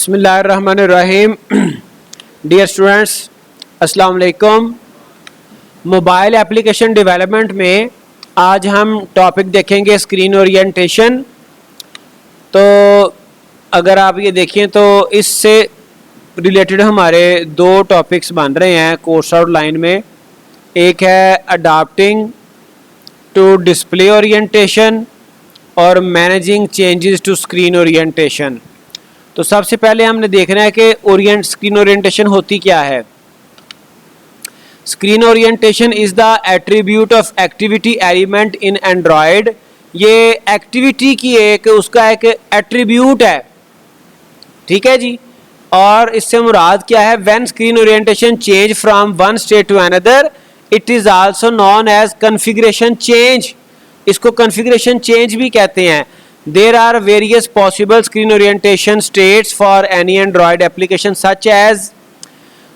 बिस्मिल्लाहिर्रहमानिर्रहीम। Dear students, अस्सलाम वालेकुम। मोबाइल एप्लीकेशन डेवलपमेंट में आज हम टॉपिक देखेंगे स्क्रीन ओरिएंटेशन। तो अगर आप ये देखें तो इससे रिलेटेड हमारे दो टॉपिक्स बन रहे हैं कोर्स आउटलाइन में। एक है अडाप्टिंग टू डिस्प्ले ओरिएंटेशन और managing changes to screen orientation. तो सबसे पहले हमने देखना है कि स्क्रीन ओरिएंटेशन होती क्या है। Screen orientation is the attribute of activity element in Android. ये एक्टिविटी की उसका एक एट्रीब्यूट है, ठीक है जी। और इससे मुराद क्या है? When screen orientation change from one state to another it is also known as configuration change. इसको कन्फिगरेशन चेंज भी कहते हैं। There are various possible screen orientation states for any Android application such as।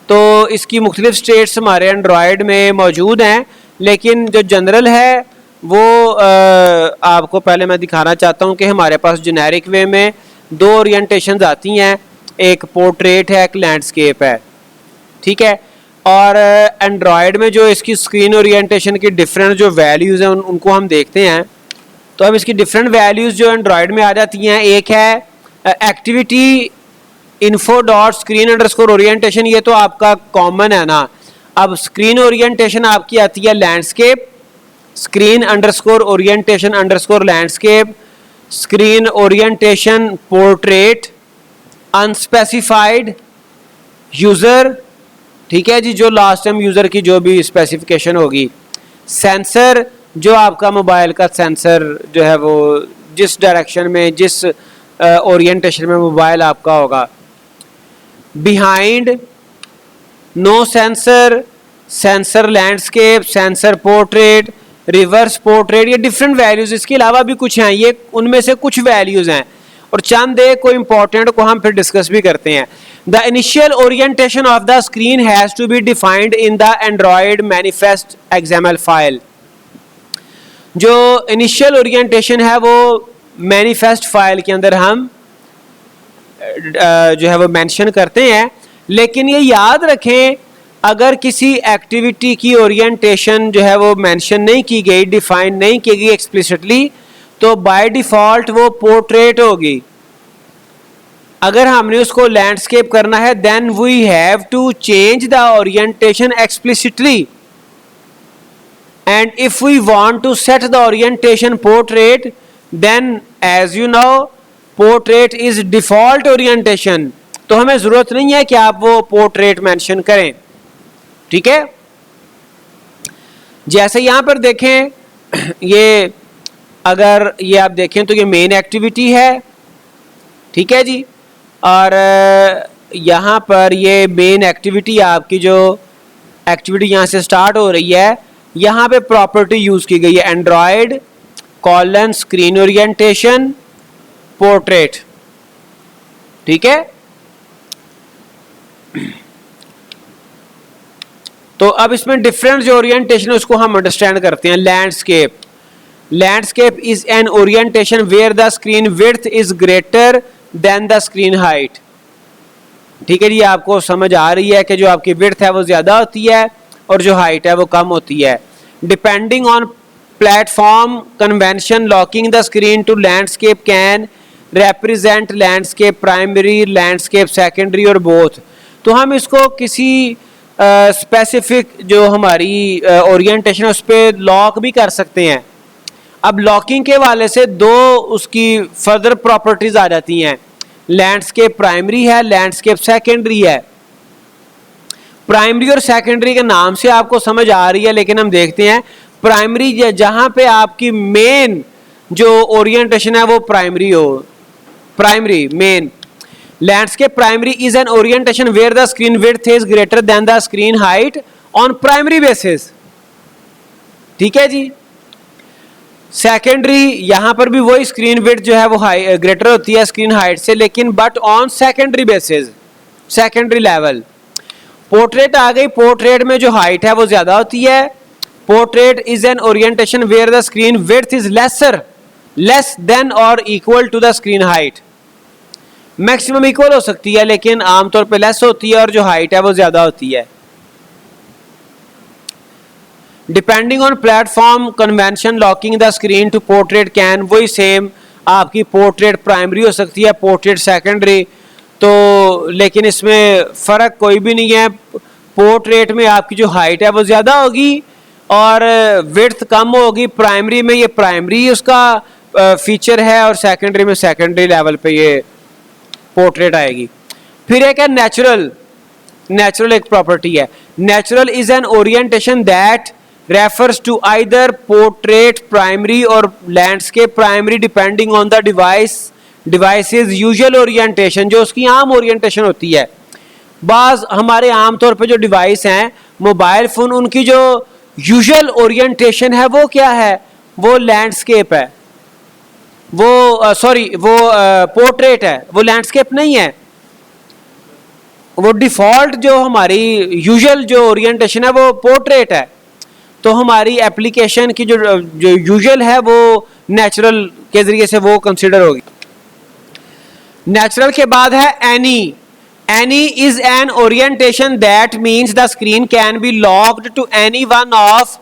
तो इसकी मुख्तलिफ states हमारे Android में मौजूद हैं, लेकिन जो जनरल है वो आपको पहले मैं दिखाना चाहता हूँ कि हमारे पास जेनेरिक वे में दो ओरिएंटेशंस आती हैं, एक पोर्ट्रेट है, एक लैंडस्केप है, ठीक है। और एंड्रॉयड में जो इसकी स्क्रीन ओरिएंटेशन की डिफरेंट जो वैल्यूज़ हैं उनको हम देखते हैं। तो अब इसकी डिफरेंट वैल्यूज़ जो एंड्रॉयड में आ जाती हैं, एक है activity info dot screen underscore orientation. ये तो आपका कॉमन है ना। अब स्क्रीन ओरिएंटेशन आपकी आती है landscape, screen underscore orientation underscore landscape, screen orientation portrait, unspecified user, ठीक है जी, जो लास्ट टाइम यूज़र की जो भी स्पेसिफिकेशन होगी, सेंसर, जो आपका मोबाइल का सेंसर जो है वो जिस डायरेक्शन में जिस ओरिएंटेशन में मोबाइल आपका होगा, behind, no sensor, sensor landscape, sensor portrait, reverse portrait. ये डिफरेंट वैल्यूज़, इसके अलावा भी कुछ हैं, ये उनमें से कुछ वैल्यूज़ हैं और चंद एक को इम्पोर्टेंट को हम फिर डिस्कस भी करते हैं। The initial orientation of the screen has to be defined in the Android manifest XML file. जो इनिशियल ओरिएंटेशन है वो मैनिफेस्ट फाइल के अंदर हम जो है वो मेंशन करते हैं। लेकिन ये याद रखें, अगर किसी एक्टिविटी की ओरिएंटेशन जो है वो मेंशन नहीं की गई, डिफाइन नहीं की गई एक्सप्लिसिटली, तो बाय डिफ़ॉल्ट वो पोर्ट्रेट होगी। अगर हमने उसको लैंडस्केप करना है then we have to change the orientation explicitly. And if we want to set the orientation portrait, then as you know portrait is default orientation। तो हमें ज़रूरत नहीं है कि आप वो पोर्ट्रेट मेंशन करें, ठीक है। जैसे यहाँ पर देखें, ये अगर ये आप देखें तो ये मेन एक्टिविटी है, ठीक है जी। और यहाँ पर ये मेन एक्टिविटी आपकी जो एक्टिविटी यहाँ से स्टार्ट हो रही है, यहाँ पे प्रॉपर्टी यूज़ की गई है Android colon screen orientation portrait, ठीक है। तो अब इसमें डिफरेंट जो ओरिएंटेशन है उसको हम अंडरस्टैंड करते हैं। Landscape, landscape is an orientation where the screen width is greater than the screen height, ठीक है जी। आपको समझ आ रही है कि जो आपकी विड्थ है वो ज़्यादा होती है और जो हाइट है वो कम होती है। Depending on platform convention locking the screen to landscape can represent landscape primary, landscape secondary और बोथ। तो हम इसको किसी स्पेसिफिक जो हमारी ओरिएंटेशन है उस पर लॉक भी कर सकते हैं। अब लॉकिंग के वाले से दो उसकी फर्दर प्रॉपर्टीज आ जाती हैं। लैंडस्केप प्राइमरी है, लैंडस्केप सेकेंडरी है। प्राइमरी और सेकेंडरी के नाम से आपको समझ आ रही है, लेकिन हम देखते हैं प्राइमरी जहां पे आपकी मेन जो ओरिएंटेशन है वो प्राइमरी हो, primary main. Landscape primary is an orientation where the screen width is greater than the screen height on primary basis, ठीक है जी। सेकेंडरी, यहां पर भी वही स्क्रीन विड्थ जो है वो ग्रेटर होती है स्क्रीन हाइट से, लेकिन but on secondary basis, secondary level. Portrait आ गई, पोर्ट्रेट में जो हाइट है वो ज्यादा होती है। Portrait is an orientation where the screen width is less than और equal to the screen height. Maximum equal हो सकती है लेकिन आमतौर पे लेस होती है और जो हाइट है वो ज़्यादा होती है। Depending on platform convention locking the screen to portrait can, वही सेम आपकी पोर्ट्रेट प्राइमरी हो सकती है, पोर्ट्रेट सेकेंडरी, तो लेकिन इसमें फ़र्क कोई भी नहीं है। पोर्ट्रेट में आपकी जो हाइट है वो ज़्यादा होगी और विड्थ कम होगी। प्राइमरी में ये प्राइमरी उसका फीचर है और सेकेंडरी में सेकेंडरी लेवल पे ये पोर्ट्रेट आएगी। फिर एक है नेचुरल। नेचुरल एक प्रॉपर्टी है। Natural is an orientation that refers to either portrait primary और landscape primary depending on the device's usual orientation, जो उसकी आम ओरिएंटेशन होती है। बाज हमारे आमतौर पे जो डिवाइस हैं मोबाइल फ़ोन, उनकी जो यूजुअल ओरिएंटेशन है वो क्या है, वो लैंडस्केप है, वो वो पोर्ट्रेट है, वो लैंडस्केप नहीं है। वो डिफ़ॉल्ट जो हमारी यूजुअल जो ओरिएंटेशन है वो पोर्ट्रेट है। तो हमारी एप्लीकेशन की जो यूजुअल है वो नेचुरल के ज़रिए से वो कंसिडर होगी। नेचुरल के बाद है any. Any is an orientation that means the screen can be locked to any one of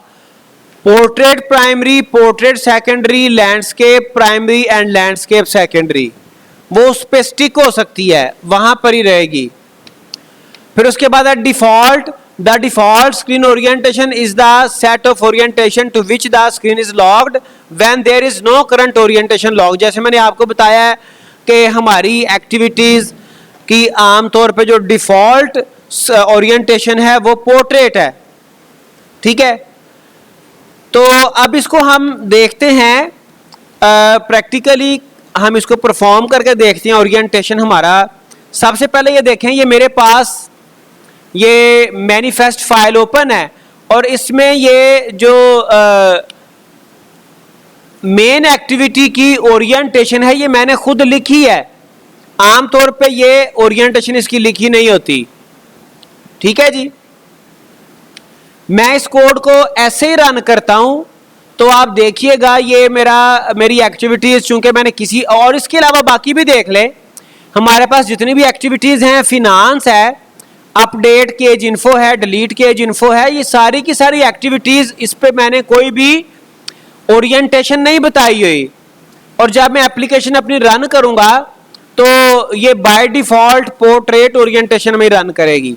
portrait primary, portrait secondary, landscape primary and landscape secondary. वो उस पर स्टिक हो सकती है, वहां पर ही रहेगी। फिर उसके बाद है default. The default screen orientation is the set of orientation to which the screen is locked when there is no current orientation lock. जैसे मैंने आपको बताया है कि हमारी एक्टिविटीज की आमतौर पे जो डिफॉल्ट ओरिएंटेशन है वो पोर्ट्रेट है, ठीक है। तो अब इसको हम देखते हैं प्रैक्टिकली, हम इसको परफॉर्म करके देखते हैं ओरिएंटेशन हमारा। सबसे पहले ये देखें, ये मेरे पास ये मैनिफेस्ट फाइल ओपन है और इसमें ये जो मेन एक्टिविटी की ओरिएंटेशन है ये मैंने खुद लिखी है। आमतौर पे ये ओरिएंटेशन इसकी लिखी नहीं होती, ठीक है जी। मैं इस कोड को ऐसे ही रन करता हूं तो आप देखिएगा ये मेरी एक्टिविटीज, चूंकि मैंने किसी और इसके अलावा बाकी भी देख ले, हमारे पास जितनी भी एक्टिविटीज हैं, फिनांस है, अपडेट केज इन्फो है, डिलीट केज इन्फो है, ये सारी की सारी एक्टिविटीज, इस पे मैंने कोई भी ओरिएंटेशन नहीं बताई हुई। और जब मैं एप्लीकेशन अपनी रन करूंगा तो ये बाय डिफॉल्ट पोर्ट्रेट ओरिएंटेशन में रन करेगी।